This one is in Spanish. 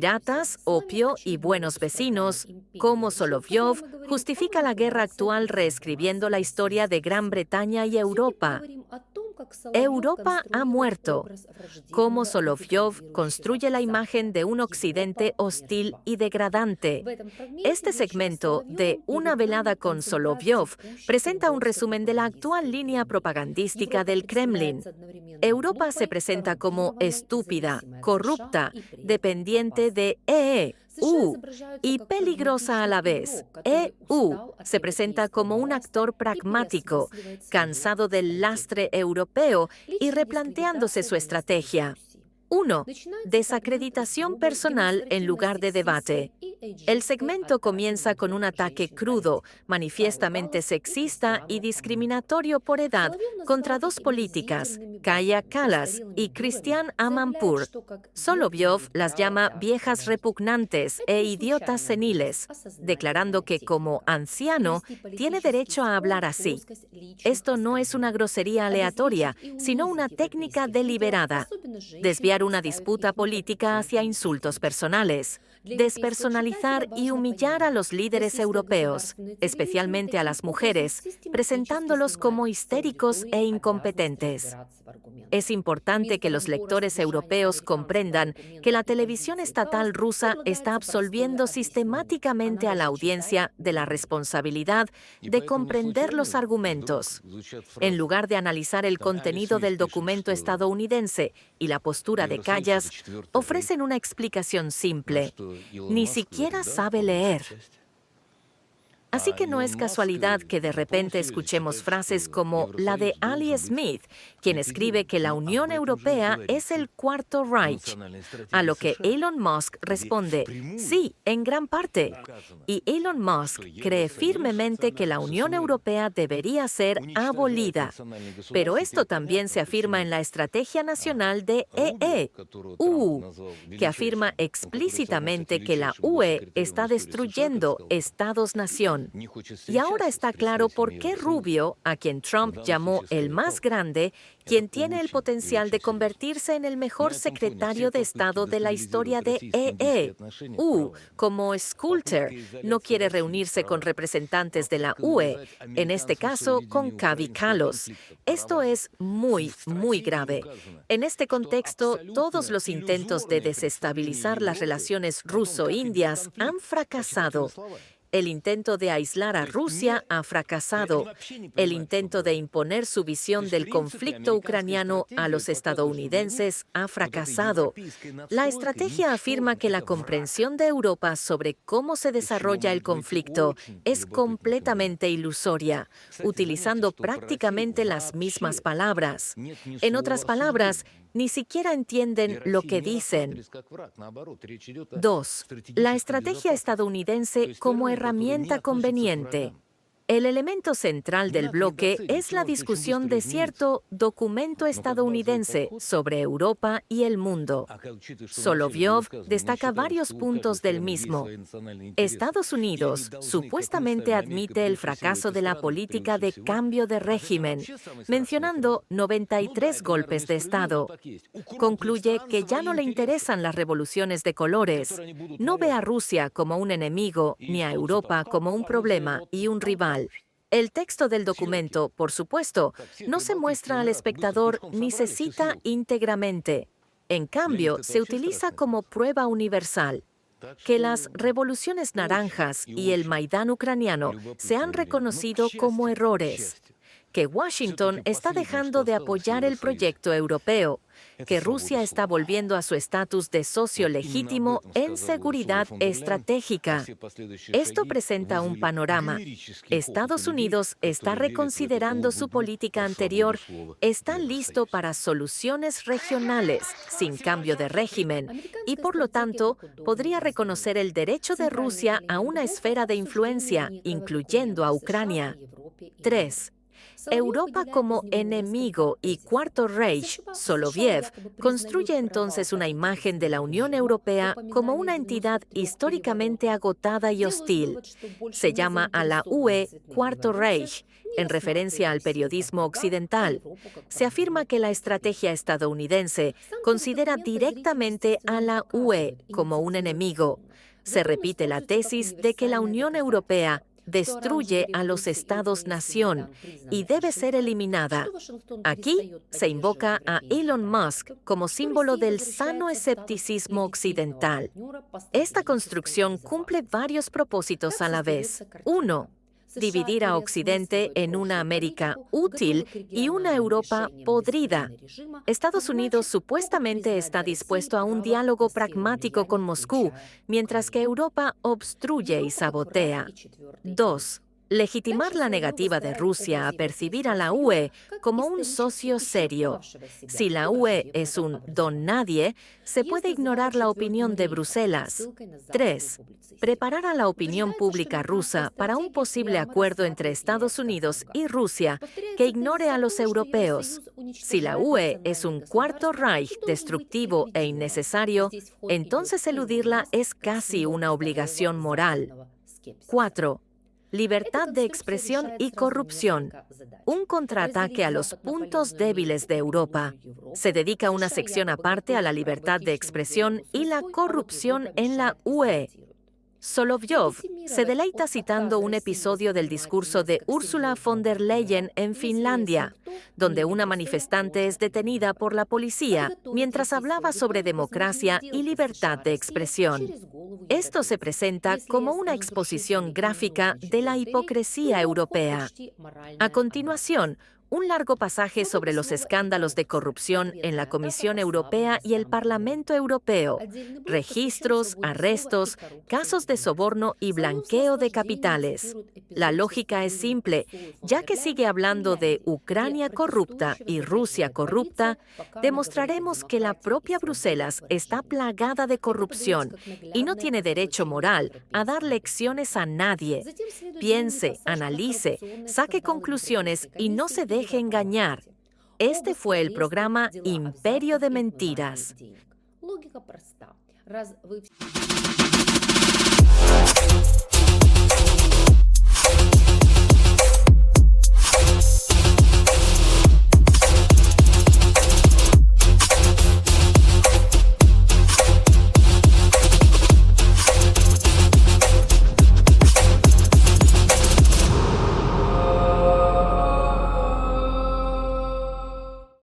Piratas, opio y buenos vecinos, como Solovyov, justifica la guerra actual reescribiendo la historia de Gran Bretaña y Europa. Europa ha muerto. Cómo Solovyov construye la imagen de un Occidente hostil y degradante. Este segmento de Una velada con Solovyov presenta un resumen de la actual línea propagandística del Kremlin. Europa se presenta como estúpida, corrupta, dependiente de EU y peligrosa a la vez. EU se presenta como un actor pragmático, cansado del lastre europeo y replanteándose su estrategia. 1. Desacreditación personal en lugar de debate. El segmento comienza con un ataque crudo, manifiestamente sexista y discriminatorio por edad contra dos políticas, Kaja Kallas y Christiane Amanpour. Solovyov las llama viejas repugnantes e idiotas seniles, declarando que como anciano tiene derecho a hablar así. Esto no es una grosería aleatoria, sino una técnica deliberada. Desviar una disputa política hacia insultos personales. Despersonalizar y humillar a los líderes europeos, especialmente a las mujeres, presentándolos como histéricos e incompetentes. Es importante que los lectores europeos comprendan que la televisión estatal rusa está absolviendo sistemáticamente a la audiencia de la responsabilidad de comprender los argumentos. En lugar de analizar el contenido del documento estadounidense y la postura de Kallas, ofrecen una explicación simple. Ni siquiera sabe leer. Así que no es casualidad que de repente escuchemos frases como la de Ali Smith, quien escribe que la Unión Europea es el Cuarto Reich, a lo que Elon Musk responde, sí, en gran parte. Y Elon Musk cree firmemente que la Unión Europea debería ser abolida. Pero esto también se afirma en la Estrategia Nacional de EU, que afirma explícitamente que la UE está destruyendo Estados-nación. Y ahora está claro por qué Rubio, a quien Trump llamó el más grande, quien tiene el potencial de convertirse en el mejor secretario de Estado de la historia de EU, como Coulter, no quiere reunirse con representantes de la UE, en este caso con Kaja Kallas. Esto es muy, muy grave. En este contexto, todos los intentos de desestabilizar las relaciones ruso-indias han fracasado. El intento de aislar a Rusia ha fracasado. El intento de imponer su visión del conflicto ucraniano a los estadounidenses ha fracasado. La estrategia afirma que la comprensión de Europa sobre cómo se desarrolla el conflicto es completamente ilusoria, utilizando prácticamente las mismas palabras. En otras palabras, ni siquiera entienden lo que dicen. 2. La estrategia estadounidense como herramienta conveniente. El elemento central del bloque es la discusión de cierto documento estadounidense sobre Europa y el mundo. Solovyov destaca varios puntos del mismo. Estados Unidos supuestamente admite el fracaso de la política de cambio de régimen, mencionando 93 golpes de Estado. Concluye que ya no le interesan las revoluciones de colores. No ve a Rusia como un enemigo ni a Europa como un problema y un rival. El texto del documento, por supuesto, no se muestra al espectador ni se cita íntegramente. En cambio, se utiliza como prueba universal. Que las revoluciones naranjas y el Maidán ucraniano se han reconocido como errores. Que Washington está dejando de apoyar el proyecto europeo, que Rusia está volviendo a su estatus de socio legítimo en seguridad estratégica. Esto presenta un panorama. Estados Unidos está reconsiderando su política anterior, está listo para soluciones regionales sin cambio de régimen y, por lo tanto, podría reconocer el derecho de Rusia a una esfera de influencia, incluyendo a Ucrania. 3. Europa como enemigo y Cuarto Reich, Soloviev, construye entonces una imagen de la Unión Europea como una entidad históricamente agotada y hostil. Se llama a la UE Cuarto Reich, en referencia al periodismo occidental. Se afirma que la estrategia estadounidense considera directamente a la UE como un enemigo. Se repite la tesis de que la Unión Europea destruye a los estados-nación y debe ser eliminada. Aquí se invoca a Elon Musk como símbolo del sano escepticismo occidental. Esta construcción cumple varios propósitos a la vez. 1. Dividir a Occidente en una América útil y una Europa podrida. Estados Unidos supuestamente está dispuesto a un diálogo pragmático con Moscú, mientras que Europa obstruye y sabotea. 2. Legitimar la negativa de Rusia a percibir a la UE como un socio serio. Si la UE es un don nadie, se puede ignorar la opinión de Bruselas. 3. Preparar a la opinión pública rusa para un posible acuerdo entre Estados Unidos y Rusia que ignore a los europeos. Si la UE es un Cuarto Reich destructivo e innecesario, entonces eludirla es casi una obligación moral. 4. Libertad de expresión y corrupción. Un contraataque a los puntos débiles de Europa. Se dedica una sección aparte a la libertad de expresión y la corrupción en la UE. Solovyov se deleita citando un episodio del discurso de Ursula von der Leyen en Finlandia, donde una manifestante es detenida por la policía mientras hablaba sobre democracia y libertad de expresión. Esto se presenta como una exposición gráfica de la hipocresía europea. A continuación, un largo pasaje sobre los escándalos de corrupción en la Comisión Europea y el Parlamento Europeo, registros, arrestos, casos de soborno y blanqueo de capitales. La lógica es simple, ya que sigue hablando de Ucrania corrupta y Rusia corrupta, demostraremos que la propia Bruselas está plagada de corrupción y no tiene derecho moral a dar lecciones a nadie. Piense, analice, saque conclusiones y no se deje engañar. Este fue el programa Imperio de Mentiras.